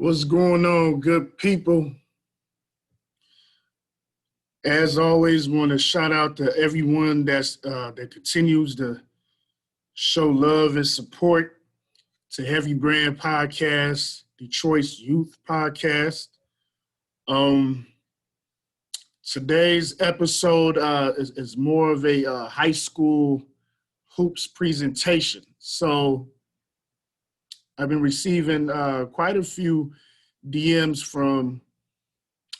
What's going on, good people? As always, want to shout out to everyone that continues to show love and support to Heavy Brand Podcast, Detroit's Youth Podcast. Um, Today's episode is more of a high school hoops presentation. So I've been receiving quite a few DMs from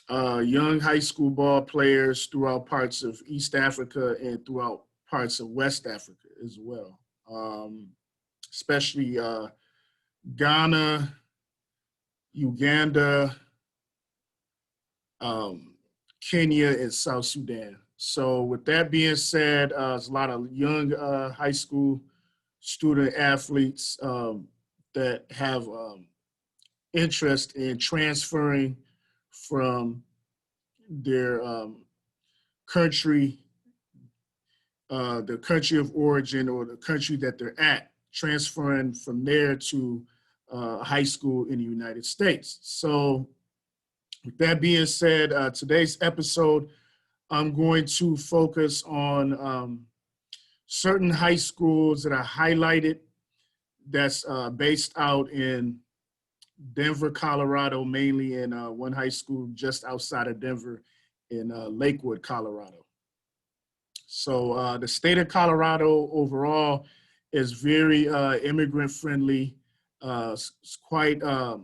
young high school ball players throughout parts of East Africa and throughout parts of West Africa as well, especially Ghana, Uganda, um, Kenya, and South Sudan. So with that being said, there's a lot of young high school student athletes that have interest in transferring from their country, the country of origin or the country that they're at, transferring from there to high school in the United States. So with that being said, today's episode, I'm going to focus on certain high schools that I highlighted that's based out in Denver, Colorado, mainly in one high school just outside of Denver in Lakewood, Colorado. So the state of Colorado overall is very immigrant friendly. It's quite a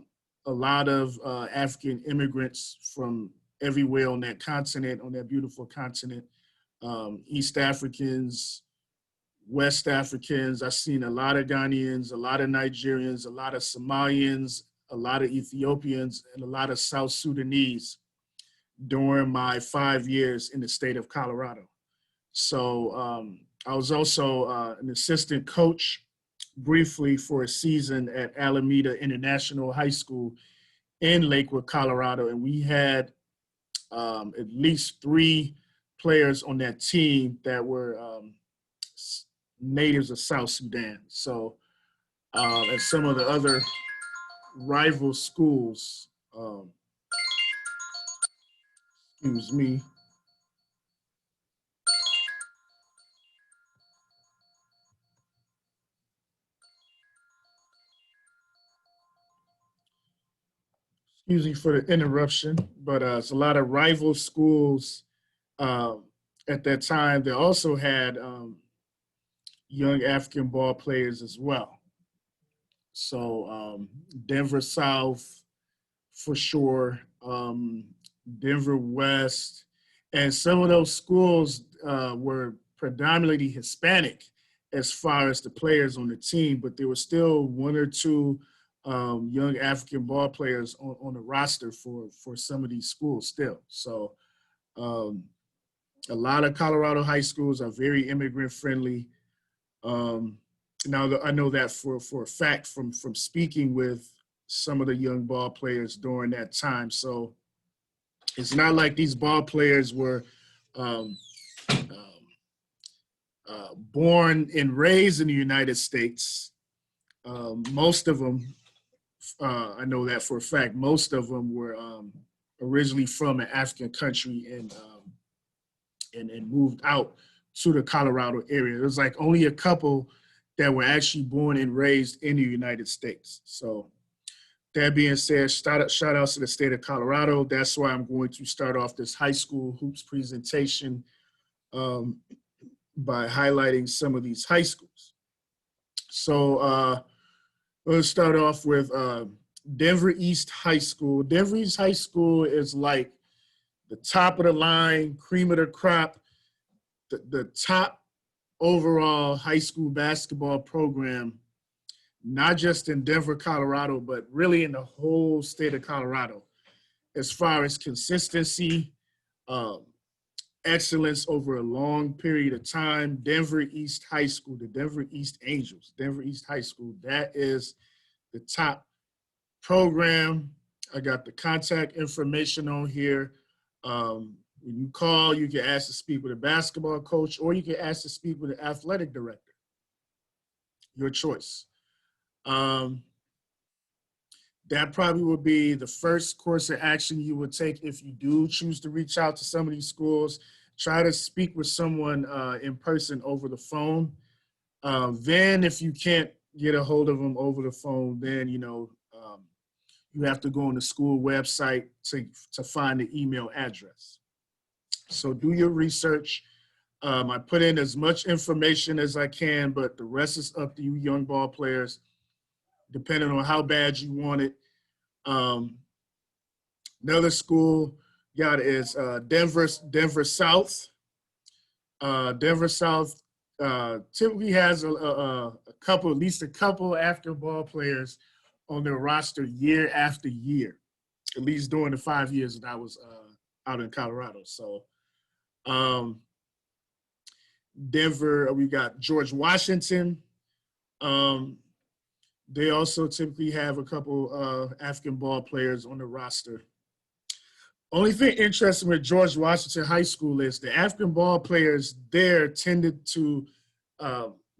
lot of African immigrants from everywhere on that continent, on that beautiful continent. East Africans, West Africans. I've seen a lot of Ghanaians, a lot of Nigerians, a lot of Somalians, a lot of Ethiopians, and a lot of South Sudanese during my 5 years in the state of Colorado. So I was also an assistant coach briefly for a season at Alameda International High School in Lakewood, Colorado. And we had at least 3 players on that team that were natives of South Sudan. So, and some of the other rival schools, excuse me, excuse me for the interruption, but it's a lot of rival schools uh, at that time. They also had young African ball players as well. So Denver South for sure, Denver West, and some of those schools were predominantly Hispanic as far as the players on the team, but there were still 1 or 2 young African ball players on the roster for some of these schools still. So um, a lot of Colorado high schools are very immigrant friendly. Um, Now I know that for a fact from speaking with some of the young ball players during that time. So it's not like these ball players were um, born and raised in the United States. Most of them, I know that for a fact, most of them were originally from an African country and moved out to the Colorado area. It was like only a couple that were actually born and raised in the United States. So that being said, shout outs to the state of Colorado. That's why I'm going to start off this high school hoops presentation um, by highlighting some of these high schools. So let's start off with Denver East High School. Denver East High School is like the top of the line, cream of the crop, the top overall high school basketball program, not just in Denver, Colorado, but really in the whole state of Colorado, as far as consistency, um, excellence over a long period of time. Denver East High School, the Denver East Angels, Denver East High School, that is the top program. I got the contact information on here. When you call, you can ask to speak with a basketball coach, or you can ask to speak with an athletic director. Your choice. Um, that probably would be the first course of action you would take if you do choose to reach out to some of these schools. Try to speak with someone in person over the phone. Then if you can't get a hold of them over the phone, then, you have to go on the school website to find the email address. So do your research. I put in as much information as I can, but the rest is up to you young ball players, depending on how bad you want it. Another school got is Denver South. Denver South typically has a couple, at least a couple after ball players on their roster year after year, at least during the 5 years that I was out in Colorado. So Denver, we got George Washington. They also typically have a couple African ball players on the roster. Only thing interesting with George Washington High School is the African ball players there tended to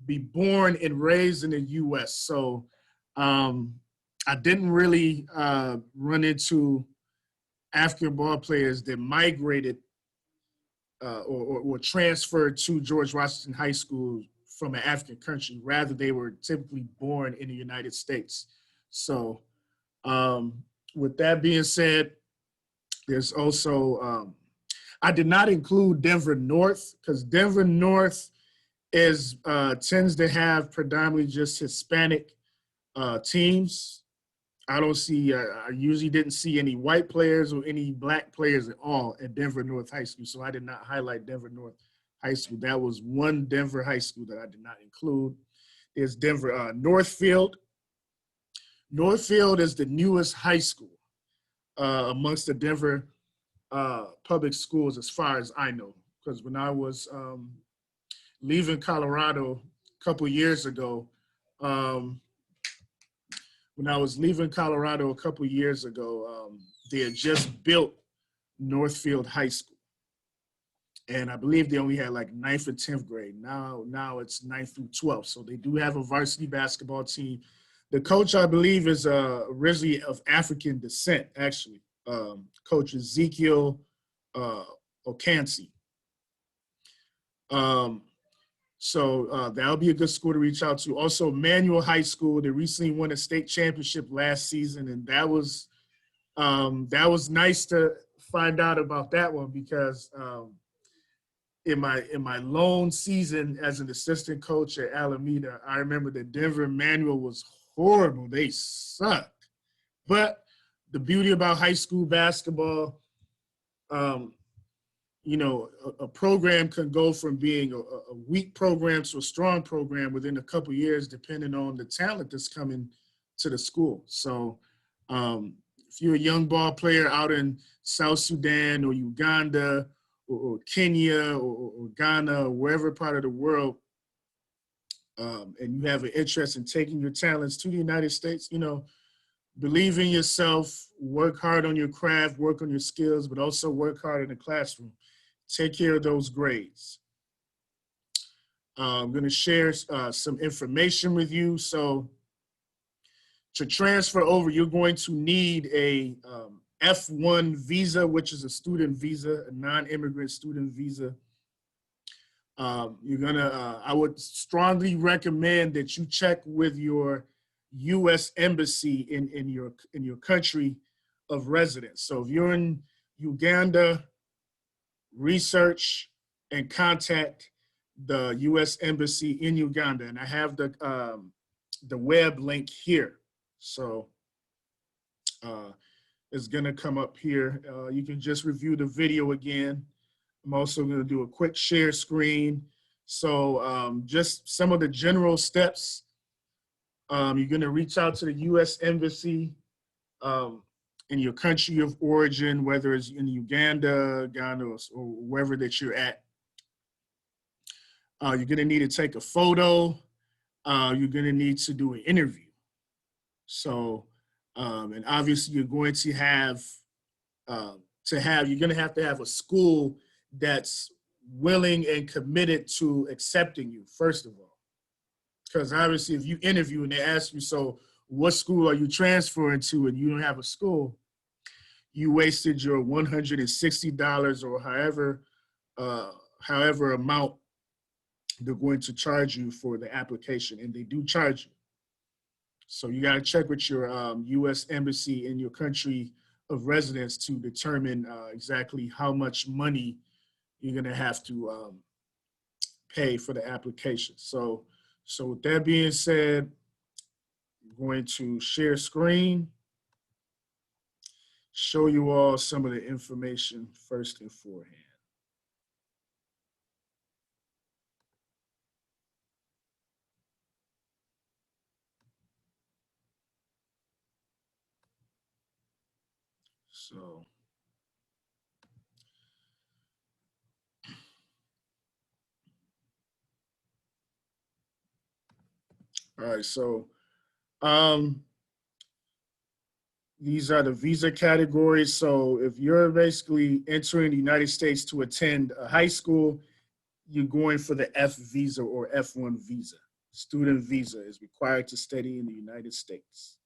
be born and raised in the U.S. So I didn't really run into African ball players that migrated or transferred to George Washington High School from an African country. Rather, they were typically born in the United States. So with that being said, there's also, I did not include Denver North because Denver North tends to have predominantly just Hispanic teams. I usually didn't see any white players or any black players at all at Denver North High School, so I did not highlight Denver North High School. That was one Denver high school that I did not include. There's Denver Northfield. Northfield is the newest high school amongst the Denver public schools as far as I know, because when I was leaving Colorado a couple years ago, they had just built Northfield High School. And I believe they only had like 9th and 10th grade. Now it's 9th through 12th. So they do have a varsity basketball team. The coach, I believe, is originally of African descent, actually. Coach Ezekiel Okansi. So that'll be a good school to reach out to. Also, Manual High School, they recently won a state championship last season, and that was nice to find out about that one because in my lone season as an assistant coach at Alameda, I remember that Denver Manual was horrible. They sucked. But the beauty about high school basketball, a program can go from being a weak program to a strong program within a couple of years, depending on the talent that's coming to the school. So if you're a young ball player out in South Sudan or Uganda or Kenya or Ghana or wherever part of the world, and you have an interest in taking your talents to the United States, believe in yourself, work hard on your craft, work on your skills, but also work hard in the classroom. Take care of those grades. I'm going to share some information with you. So to transfer over, you're going to need a F1 visa, which is a student visa, a non-immigrant student visa. I would strongly recommend that you check with your U.S. embassy in your country of residence. So if you're in Uganda, research and contact the U.S. embassy in Uganda, and I have the web link here. So it's gonna come up here. You can just review the video again. I'm also gonna do a quick share screen. So just some of the general steps. You're gonna reach out to the U.S. embassy in your country of origin, whether it's in Uganda, Ghana, or wherever that you're at. You're gonna need to take a photo. You're gonna need to do an interview. So, and obviously you're going to have to have a school that's willing and committed to accepting you, first of all. Because obviously if you interview and they ask you, so what school are you transferring to and you don't have a school, you wasted your $160 or however amount they're going to charge you for the application, and they do charge you. So you got to check with your U.S. Embassy in your country of residence to determine exactly how much money you're going to have to pay for the application. So with that being said, I'm going to share screen, show you all some of the information first and forehand. So, all right, so these are the visa categories. So if you're basically entering the United States to attend a high school, you're going for the F visa or F1 visa. Student visa is required to study in the United States.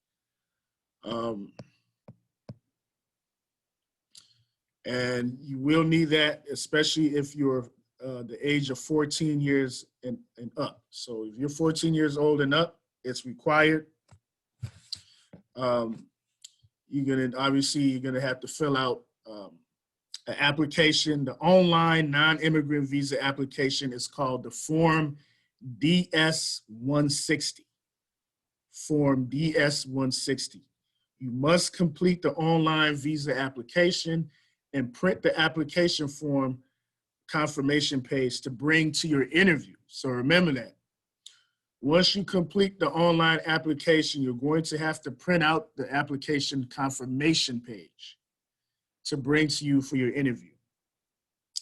And you will need that, especially if you're the age of 14 years and up. So if you're 14 years old and up, it's required. You're gonna have to fill out an application. The online non-immigrant visa application is called the Form DS-160. Form DS-160. You must complete the online visa application and print the application form confirmation page to bring to your interview. So remember that. Once you complete the online application, you're going to have to print out the application confirmation page to bring to you for your interview.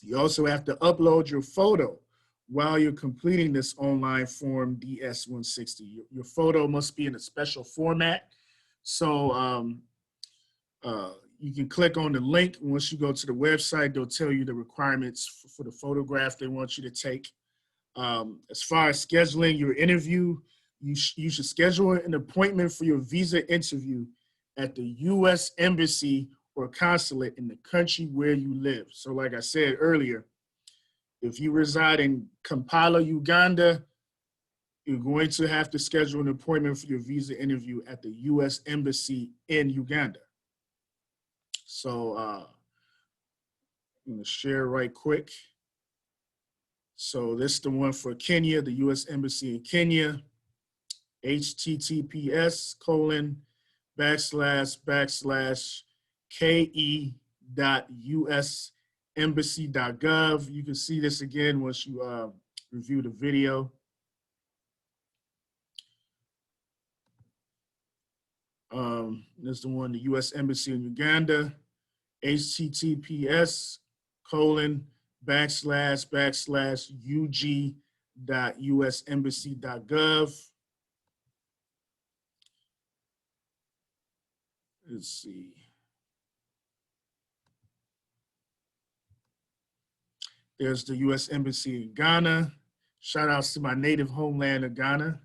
You also have to upload your photo while you're completing this online form DS-160. Your photo must be in a special format. So you can click on the link. Once you go to the website, they'll tell you the requirements for the photograph they want you to take. As far as scheduling your interview, you should schedule an appointment for your visa interview at the U.S. Embassy or consulate in the country where you live. So like I said earlier, if you reside in Kampala, Uganda, you're going to have to schedule an appointment for your visa interview at the U.S. Embassy in Uganda. So I'm going to share right quick. So this is the one for Kenya, the U.S. Embassy in Kenya, https://ke.usembassy.gov. You can see this again once you review the video. This is the one, the U.S. Embassy in Uganda, https://ug.usembassy.gov. Let's see. There's the U.S. Embassy in Ghana. Shout outs to my native homeland of Ghana.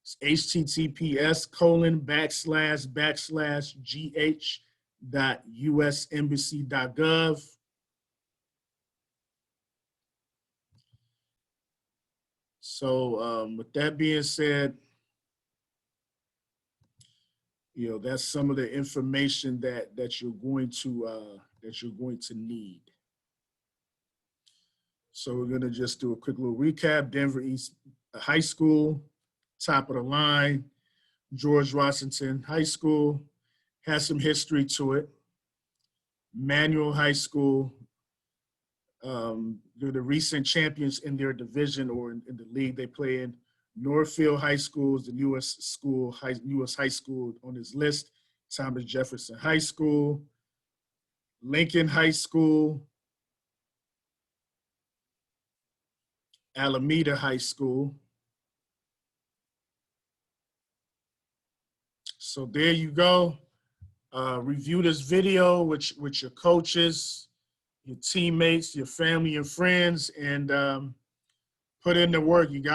It's https://gh.usembassy.gov. So with that being said, that's some of the information that you're going to need. So we're going to just do a quick little recap. Denver East High School, top of the line. George Washington High School has some history to it. Manual High School, they're the recent champions in their division or in the league they play in. Northfield High School is the newest high school on this list. Thomas Jefferson High School, Lincoln High School, Alameda High School. So there you go. Review this video with your coaches, your teammates, your family and friends, and put in the work. You got